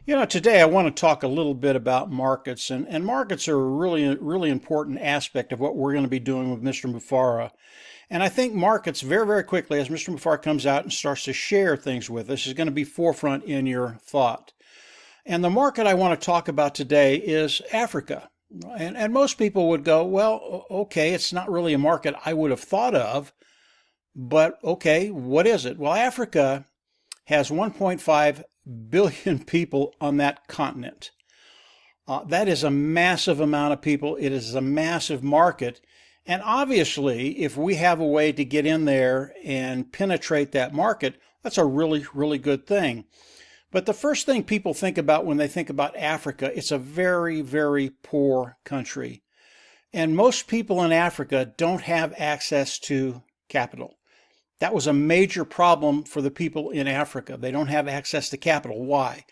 Today I want to talk a little bit about markets, and markets are a really important aspect of what we're going to be doing with Mr. Mufareh. And I think markets, very, very quickly, as Mr. Mufareh comes out and starts to share things with us, is going to be forefront in your thought. And the market I want to talk about today is Africa. And most people would go, well, okay, it's not really a market I would have thought of, but okay, what is it? Well, Africa has 1.5 billion people on that continent. That is a massive amount of people. It is a massive market. And obviously, if we have a way to get in there and penetrate that market, that's a really, really good thing. But the first thing people think about when they think about Africa, it's a very, very poor country. And most people in Africa don't have access to capital. That was a major problem for the people in Africa. They don't have access to capital. Why?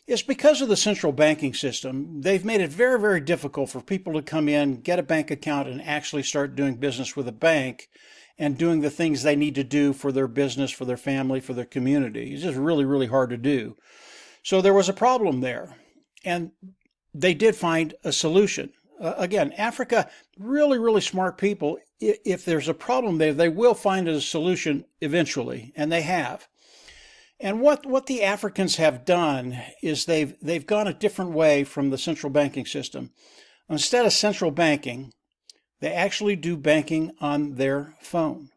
It's because of the central banking system. They've made it very, very difficult for people to come in, get a bank account, and actually start doing business with a bank and doing the things they need to do for their business, for their family, for their community. It's just really, really hard to do. So there was a problem there. And they did find a solution. Again, Africa, really, really smart people. If there's a problem there, they will find a solution eventually, and they have. And what the Africans have done is they've gone a different way from the central banking system. Instead of central banking, they actually do banking on their phone.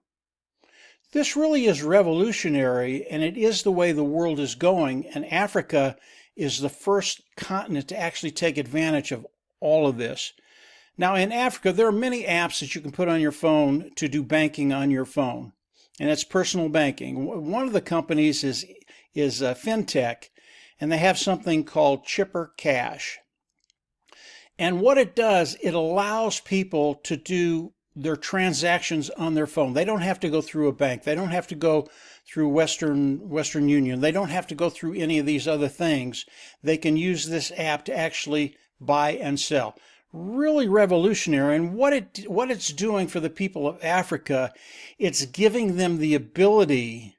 This really is revolutionary, and it is the way the world is going, and Africa is the first continent to actually take advantage of all of this. Now, in Africa, there are many apps that you can put on your phone to do banking on your phone, and it's personal banking. One of the companies is FinTech, and they have something called Chipper Cash. And what it does, it allows people to do their transactions on their phone. They don't have to go through a bank. They don't have to go through Western Union. They don't have to go through any of these other things. They can use this app to actually buy and sell. Really revolutionary. And what it's doing for the people of Africa, it's giving them the ability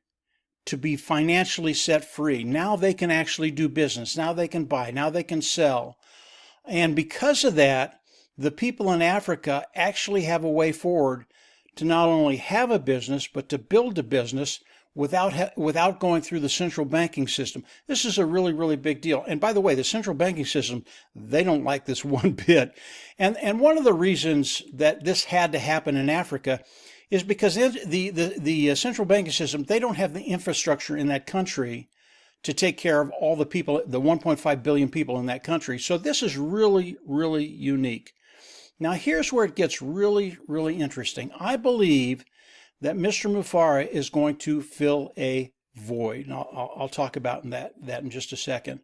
to be financially set free. Now they can actually do business. Now they can buy. Now they can sell. And because of that, the people in Africa actually have a way forward to not only have a business, but to build a business without going through the central banking system. This is a really, really big deal. And by the way, the central banking system, they don't like this one bit. And one of the reasons that this had to happen in Africa is because the central banking system, they don't have the infrastructure in that country to take care of all the people, the 1.5 billion people in that country. So this is really, really unique. Now, here's where it gets really, really interesting. I believe that Mr. Mufareh is going to fill a void. And I'll talk about that in just a second.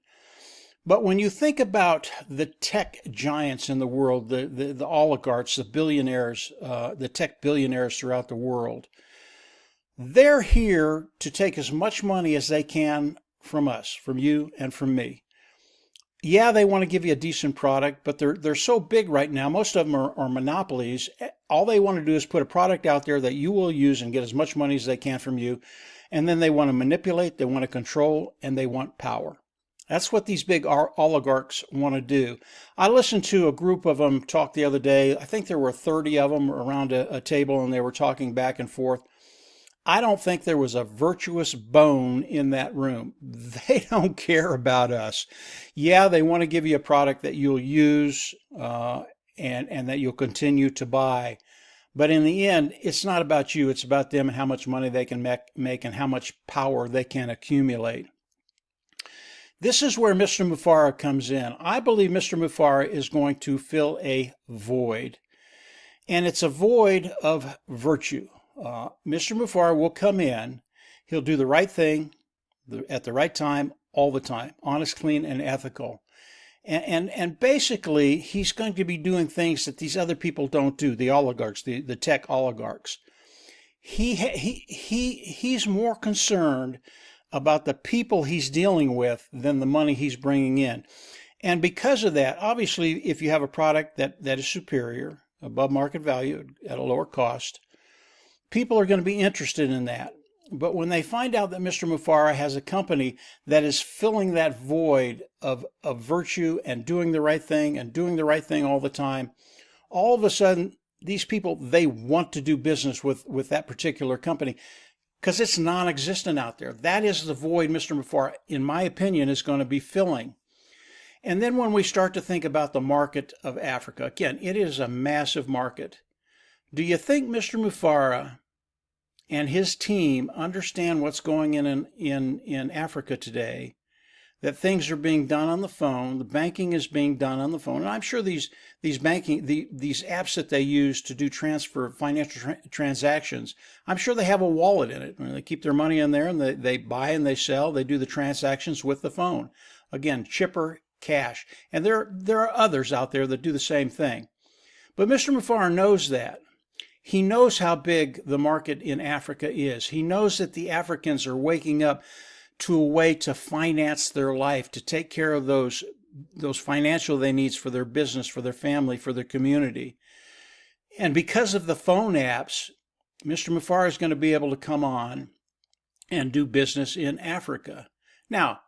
But when you think about the tech giants in the world, the oligarchs, the billionaires, the tech billionaires throughout the world, they're here to take as much money as they can from us, from you, and from me. Yeah, they want to give you a decent product, but they're so big right now. Most of them are monopolies. All they want to do is put a product out there that you will use and get as much money as they can from you. And then they want to manipulate, they want to control, and they want power. That's what these big oligarchs want to do. I listened to a group of them talk the other day. I think there were 30 of them around a table, and they were talking back and forth. I don't think there was a virtuous bone in that room. They don't care about us. Yeah, they want to give you a product that you'll use and that you'll continue to buy. But in the end, it's not about you. It's about them and how much money they can make and how much power they can accumulate. This is where Mr. Mufareh comes in. I believe Mr. Mufareh is going to fill a void. And it's a void of virtue. Mr. Mufareh will come in, he'll do the right thing at the right time, all the time, honest, clean, and ethical. And basically, he's going to be doing things that these other people don't do, the oligarchs, the tech oligarchs. He's more concerned about the people he's dealing with than the money he's bringing in. And because of that, obviously, if you have a product that is superior, above market value, at a lower cost, people are going to be interested in that. But when they find out that Mr. Mufareh has a company that is filling that void of virtue and doing the right thing and doing the right thing all the time, all of a sudden, these people, they want to do business with that particular company because it's non-existent out there. That is the void Mr. Mufareh, in my opinion, is going to be filling. And then when we start to think about the market of Africa, again, it is a massive market. Do you think Mr. Mufareh and his team understand what's going on in Africa today? That things are being done on the phone, the banking is being done on the phone, and I'm sure these apps that they use to do financial transactions, I'm sure they have a wallet in it. They keep their money in there, and they buy and they sell. They do the transactions with the phone. Again, chipper cash, and there are others out there that do the same thing. But Mr. Mufareh knows that. He knows how big the market in Africa is. He knows that the Africans are waking up to a way to finance their life, to take care of those financial needs for their business, for their family, for their community. And because of the phone apps, Mr. Mufareh is going to be able to come on and do business in Africa. Now,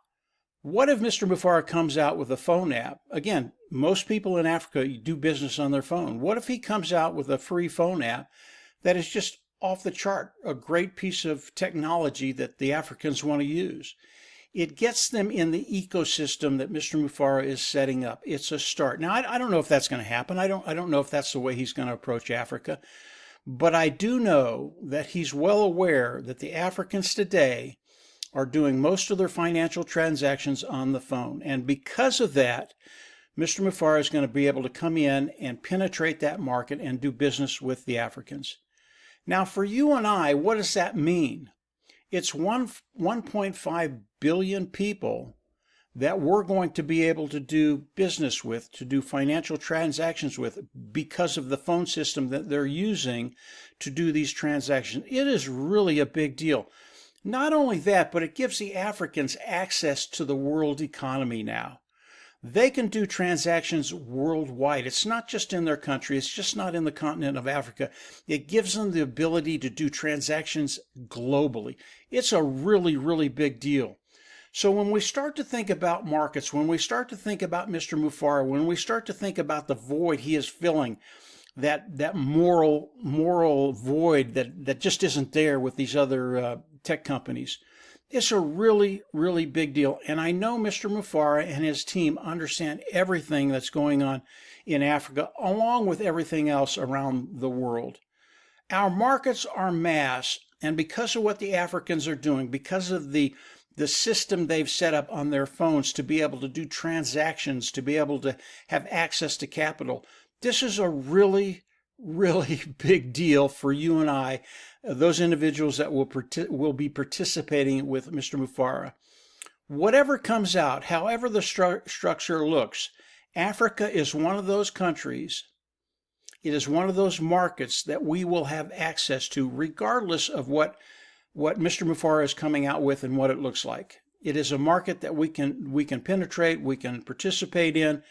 what if Mr. Mufareh comes out with a phone app? Again, most people in Africa do business on their phone. What if he comes out with a free phone app that is just off the chart, a great piece of technology that the Africans want to use? It gets them in the ecosystem that Mr. Mufareh is setting up. It's a start. Now, I don't know if that's going to happen. I don't know if that's the way he's going to approach Africa. But I do know that he's well aware that the Africans today are doing most of their financial transactions on the phone. And because of that, Mr. Mufareh is going to be able to come in and penetrate that market and do business with the Africans. Now, for you and I, what does that mean? It's 1.5 billion people that we're going to be able to do business with, to do financial transactions with, because of the phone system that they're using to do these transactions. It is really a big deal. Not only that, but it gives the Africans access to the world economy now. They can do transactions worldwide. It's not just in their country. It's just not in the continent of Africa. It gives them the ability to do transactions globally. It's a really, really big deal. So when we start to think about markets, when we start to think about Mr. Mufareh, when we start to think about the void he is filling, that moral void that just isn't there with these other tech companies, it's a really, really big deal. And I know Mr. Mufareh and his team understand everything that's going on in Africa, along with everything else around the world. Our markets are mass, and because of what the Africans are doing, because of the system they've set up on their phones to be able to do transactions, to be able to have access to capital, this is a really, really big deal for you and I, those individuals that will be participating with Mr. Mufareh. Whatever comes out, however the structure looks, Africa is one of those countries, it is one of those markets that we will have access to regardless of what Mr. Mufareh is coming out with and what it looks like. It is a market that we can penetrate, we can participate in,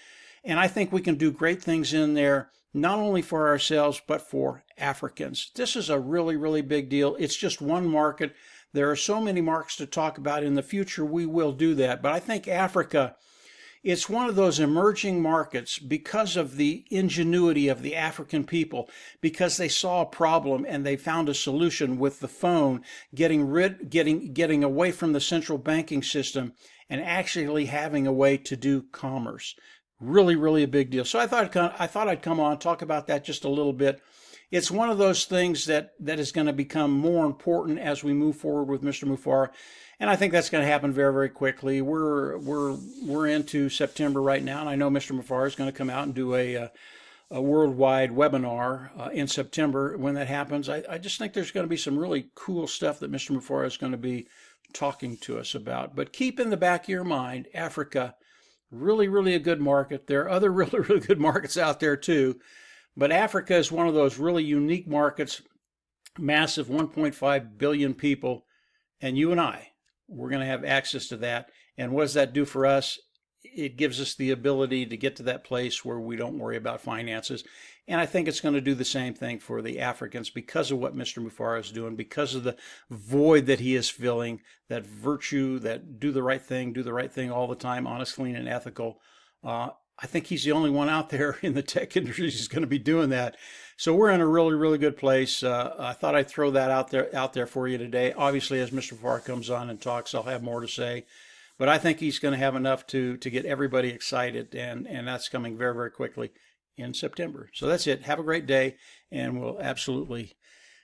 and I think we can do great things in there, not only for ourselves, but for Africans. This is a really, really big deal. It's just one market. There are so many markets to talk about. In the future, we will do that. But I think Africa, it's one of those emerging markets because of the ingenuity of the African people, because they saw a problem and they found a solution with the phone, getting away from the central banking system and actually having a way to do commerce. Really, really a big deal. So I thought I'd come on, talk about that just a little bit. It's one of those things that is going to become more important as we move forward with Mr. Mufareh, and I think that's going to happen very, very quickly. We're into September right now, and I know Mr. Mufareh is going to come out and do a worldwide webinar in September. When that happens, I just think there's going to be some really cool stuff that Mr. Mufareh is going to be talking to us about. But keep in the back of your mind, Africa, really, really a good market. There are other really, really good markets out there too. But Africa is one of those really unique markets, massive 1.5 billion people. And you and I, we're going to have access to that. And what does that do for us? It gives us the ability to get to that place where we don't worry about finances And I think it's going to do the same thing for the Africans because of what Mr. Mufareh is doing, because of the void that he is filling, that virtue, that do the right thing all the time, honest, clean, and ethical. I think he's the only one out there in the tech industry who's going to be doing that. So we're in a really, really good place. I thought I'd throw that out there for you today. Obviously, as Mr. Mufareh comes on and talks, I'll have more to say. But I think he's going to have enough to get everybody excited, and that's coming very, very quickly in September. So that's it. Have a great day, and we'll absolutely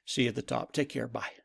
see you at the top. Take care. Bye.